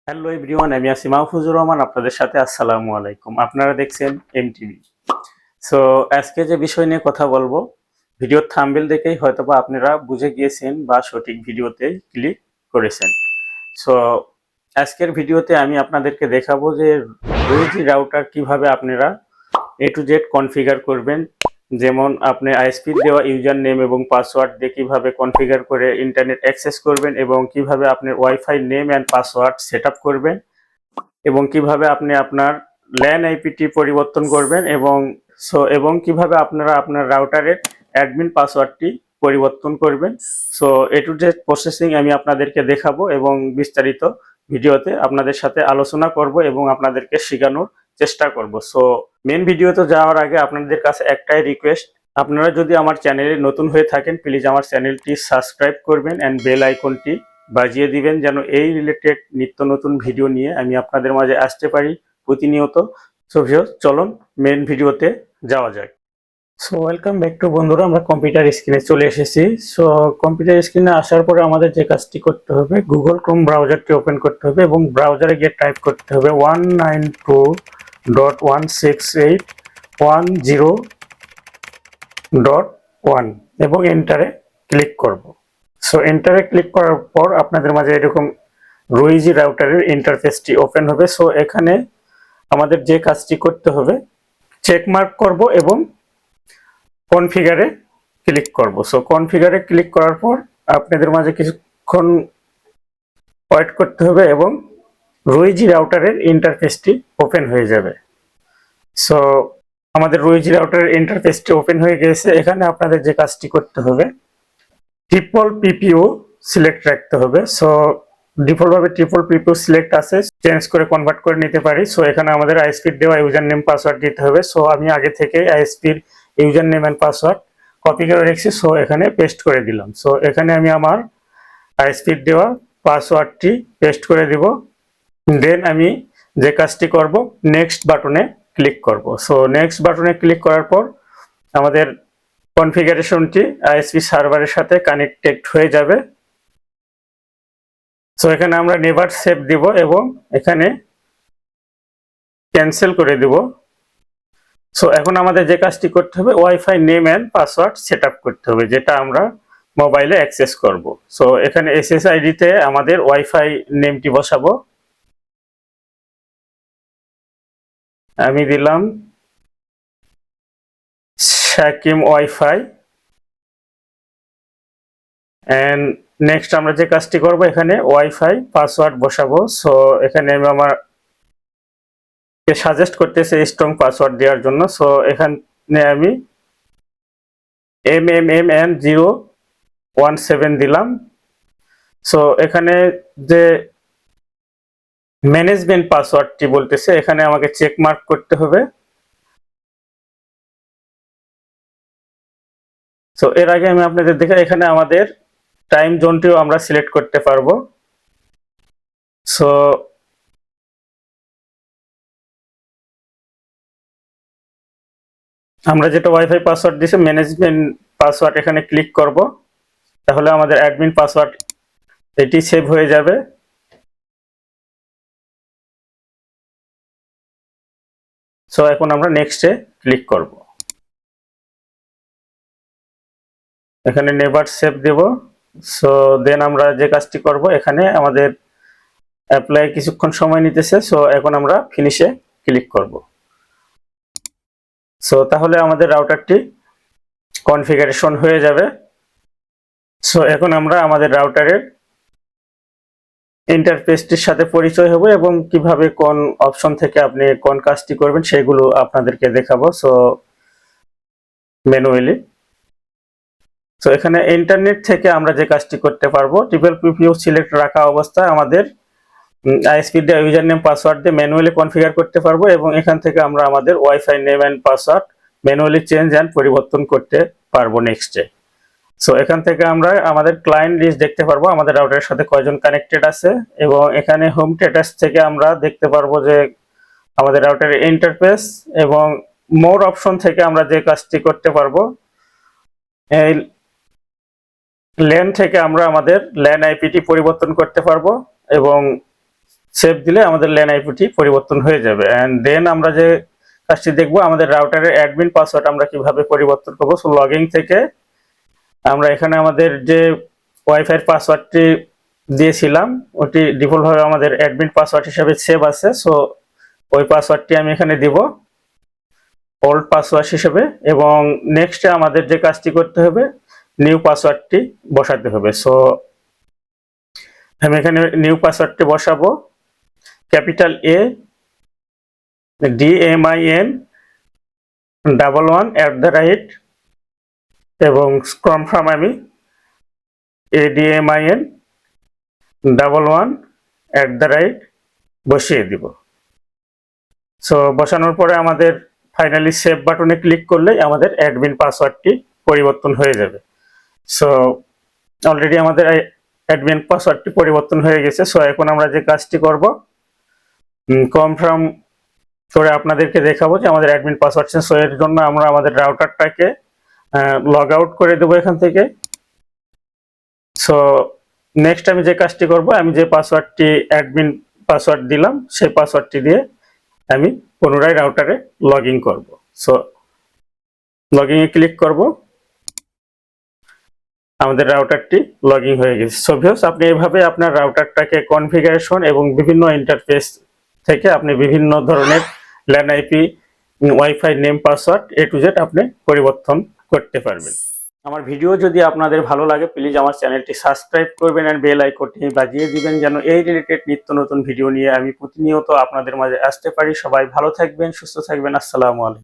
Hello everyone, আমি আছি মাহফুজুর রহমান আপনাদের সাথে। আসসালামু আলাইকুম। আপনারা দেখছেন এমটিভি। সো আজকে যে বিষয় নিয়ে কথা বলবো, ভিডিওর থাম্বনেল দেখেই হয়তোবা আপনারা বুঝে গিয়েছেন বা সঠিক ভিডিওতে ক্লিক করেছেন। সো আজকের ভিডিওতে আমি আপনাদেরকে দেখাবো যে রোজি রাউটার কিভাবে আপনারা এ টু জেড কনফিগার করবেন। যেমন আপনি আইএসপির দেওয়া ইউজার নেম এবং পাসওয়ার্ড দিয়ে কিভাবে কনফিগার করে ইন্টারনেট অ্যাক্সেস করবেন, এবং কিভাবে আপনার wifi name and password set up করবেন, এবং কিভাবে আপনি আপনার ল্যান আইপিটি পরিবর্তন করবেন, এবং কিভাবে আপনারা আপনার রাউটারের অ্যাডমিন পাসওয়ার্ডটি পরিবর্তন করবেন। So A to Z processing আমি আপনাদেরকে দেখাবো এবং বিস্তারিত ভিডিওতে আপনাদের সাথে আলোচনা করব এবং আপনাদেরকে শেখানোর চেষ্টা করব। সো মেন ভিডিওতে যাওয়ার আগে আপনাদের কাছে একটাই রিকোয়েস্ট, আপনারা যদি আমার চ্যানেলে নতুন হয়ে থাকেন প্লিজ আমার চ্যানেলটি সাবস্ক্রাইব করবেন অ্যান্ড বেল আইকনটি বাজিয়ে দিবেন, যেন এই রিলেটেড নিত্য নতুন ভিডিও নিয়ে আমি আপনাদের মাঝে আসতে পারি প্রতিনিয়ত। সো ভিউয়ার্স, চলুন মেন ভিডিওতে যাওয়া যাক। সো ওয়েলকাম ব্যাক টু বন্ধুরা, আমরা কম্পিউটার স্ক্রিনে চলে এসেছি। সো কম্পিউটার স্ক্রিনে আসার পরে আমাদের যে কাজটি করতে হবে, গুগল ক্রোম ব্রাউজারটি ওপেন করতে হবে এবং ব্রাউজারে গিয়ে টাইপ করতে হবে 192.168.10.1 এবং এন্টারে ক্লিক করব। সো এন্টারে ক্লিক করার পর আপনাদের মাঝে এরকম রোজি রাউটারের ইন্টারফেসটি ওপেন হবে। সো এখানে আমাদের যে কাজটি করতে হবে, চেক মার্ক করব এবং কনফিগারে ক্লিক করব। সো কনফিগারে ক্লিক করার পর আপনাদের মাঝে কিছুক্ষণ ওয়েট করতে হবে এবং রোজি রাউটারের ইন্টারফেসটি ওপেন হয়ে যাবে। সো আমাদের রোজি রাউটারের ইন্টারফেসটি ওপেন হয়ে গেছে। এখানে আপনাদের যে কাজটি করতে হবে, ট্রিপল পিপিও সিলেক্ট রাখতে হবে। সো ডিফল্ট ভাবে ট্রিপল পিপিও সিলেক্ট আছে, চেঞ্জ করে কনভার্ট করে নিতে পারি। সো এখানে আমাদের আইএসপির দেওয়া ইউজার নেম পাসওয়ার্ড দিতে হবে। সো আমি আগে থেকে আইএসপির user name and password copy করে রেখেছি, সো এখানে পেস্ট করে দিলাম। সো এখানে আমি আমার আইএসপির দেওয়া পাসওয়ার্ডটি পেস্ট করে দিব। দেন আমি যে কাজটি করব, নেক্সট বাটনে ক্লিক করব। সো নেক্সট বাটনে ক্লিক করার পর আমাদের কনফিগারেশনটি আইএসপি সার্ভারের সাথে কানেক্টেড হয়ে যাবে। সো এখানে আমরা নেভার সেভ দিব এবং এখানে ক্যান্সেল করে দিব। সো এখন আমাদের যে কাজটি করতে হবে, wifi name and password set up করতে হবে, যেটা আমরা মোবাইলে অ্যাক্সেস করব। সো এখানে এসএসআইডি তে আমাদের ওয়াইফাই নেমটি বসাবো। আমি দিলাম শাকিম ওয়াইফাই। এন্ড নেক্সট আমরা যে কাজটি করব, এখানে ওয়াইফাই পাসওয়ার্ড বসাবো। সো এখানে আমি আমার সাজেস্ট করতেছে স্ট্রং পাসওয়ার্ড দেওয়ার জন্য। সো এখানে আমি MMMN017 দিলাম। সো এখানে যে ম্যানেজমেন্ট পাসওয়ার্ডটি বলতেছে, এখানে আমাকে চেক মার্ক করতে হবে। সো এর আগে আমি আপনাদের দেখা, এখানে আমাদের টাইম জোনটিও আমরা সিলেক্ট করতে পারবো। সো আমরা যেটা ওয়াইফাই পাসওয়ার্ড দিয়েছি ম্যানেজমেন্ট পাসওয়ার্ড, এখানে ক্লিক করব, তাহলে আমাদের অ্যাডমিন পাসওয়ার্ড এটি সেভ হয়ে যাবে। সো এখন আমরা নেক্সটে ক্লিক করব, এখানে নেভার সেভ দেব। সো দেন আমরা যে কাজটি করব, এখানে আমাদের অ্যাপ্লাই কিছুক্ষণ সময় নিতেছে। সো এখন আমরা ফিনিশে ক্লিক করব। সো তাহলে আমাদের রাউটারটি কনফিগারেশন হয়ে যাবে। সো এখন আমরা আমাদের রাউটারের ইন্টারফেসটির সাথে পরিচয় হব এবং কিভাবে কোন অপশন থেকে আপনি কোন কাজটি করবেন সেগুলো আপনাদেরকে দেখাবো। সো ম্যানুয়ালি, সো এখানে ইন্টারনেট থেকে আমরা যে কাজটি করতে পারবো, ট্রিপল পিপিও সিলেক্ট রাখা অবস্থায় আমাদের আইএসপি দিয়ে ইউজার নেম পাসওয়ার্ড দিয়ে ম্যানুয়ালি কনফিগার করতে পারবো এবং এখান থেকে আমরা আমাদের wifi name and password manually change and পরিবর্তন করতে পারবো নেক্সটে। সো এখান থেকে আমরা আমাদের ক্লায়েন্ট লিস্ট দেখতে পারবো, আমাদের রাউটারের সাথে কয়জন কানেক্টেড আছে, এবং এখানে হোম স্ট্যাটাস থেকে আমরা দেখতে পারবো যে আমাদের রাউটারের ইন্টারফেস, এবং মোর অপশন থেকে আমরা যে কাজটি করতে পারবো, এই ল্যান থেকে আমরা আমাদের ল্যান আইপিটি পরিবর্তন করতে পারবো এবং সেভ দিলে আমাদের ল্যান আইপিটি পরিবর্তন হয়ে যাবে। অ্যান্ড দেন আমরা যে কাজটি দেখবো, আমাদের রাউটারের অ্যাডমিন পাসওয়ার্ড আমরা কিভাবে পরিবর্তন করবো। সো লগইন থেকে আমরা এখানে আমাদের যে ওয়াইফাই পাসওয়ার্ডটি দিয়েছিলাম ওটি ডিফল্টভাবে আমাদের অ্যাডমিন পাসওয়ার্ড হিসেবে সেভ আছে। সো ওই পাসওয়ার্ডটি আমি এখানে দিব ওল্ড পাসওয়ার্ড হিসেবে, এবং নেক্সটে আমাদের যে কাজটি করতে হবে, নিউ পাসওয়ার্ডটি বসাতে হবে। সো আমি এখানে নিউ পাসওয়ার্ডটি বসাবো, ক্যাপিটাল ADMIN11 এবং কনফার্ম আমি ADMIN11 বসিয়ে দিব। সো বসানোর পরে আমাদের ফাইনালি সেভ বাটনে ক্লিক করলেই আমাদের অ্যাডমিন পাসওয়ার্ডটি পরিবর্তন হয়ে যাবে। সো অলরেডি আমাদের অ্যাডমিন পাসওয়ার্ডটি পরিবর্তন হয়ে গেছে। সো এখন আমরা যে কাজটি করব, কনফার্ম করে আপনাদেরকে দেখাবো যে আমাদের অ্যাডমিন পাসওয়ার্ড চেঞ্জ। সো এর জন্য আমরা আমাদের রাউটারটাকে লগ আউট করে দেবো এখান থেকে। সো নেক্সট আমি যে কাজটি করব, আমি যে পাসওয়ার্ডটি অ্যাডমিন পাসওয়ার্ড দিলাম সেই পাসওয়ার্ডটি দিয়ে আমি পুনরায় রাউটারে লগ ইন করবো। সো লগ ইনে ক্লিক করব, আমাদের রাউটারটি লগ ইন হয়ে গেছে। সো ভিউয়ার্স, আপনি এভাবে আপনার রাউটারটাকে কনফিগারেশন এবং বিভিন্ন ইন্টারফেস থেকে আপনি বিভিন্ন ধরনের LAN IP, wifi name, password A to Z আপনি পরিবর্তন করতে পারবেন। আমার ভিডিও যদি আপনাদের ভালো লাগে, প্লিজ আমার চ্যানেলটি সাবস্ক্রাইব করবেন আর বেল আইকনটি বাজিয়ে দিবেন, যেন এই রিলেটেড নিত্য নতুন ভিডিও নিয়ে আমি প্রতিনিয়ত আপনাদের মাঝে আসতে পারি। সবাই ভালো থাকবেন, সুস্থ থাকবেন। আসসালামু আলাইকুম।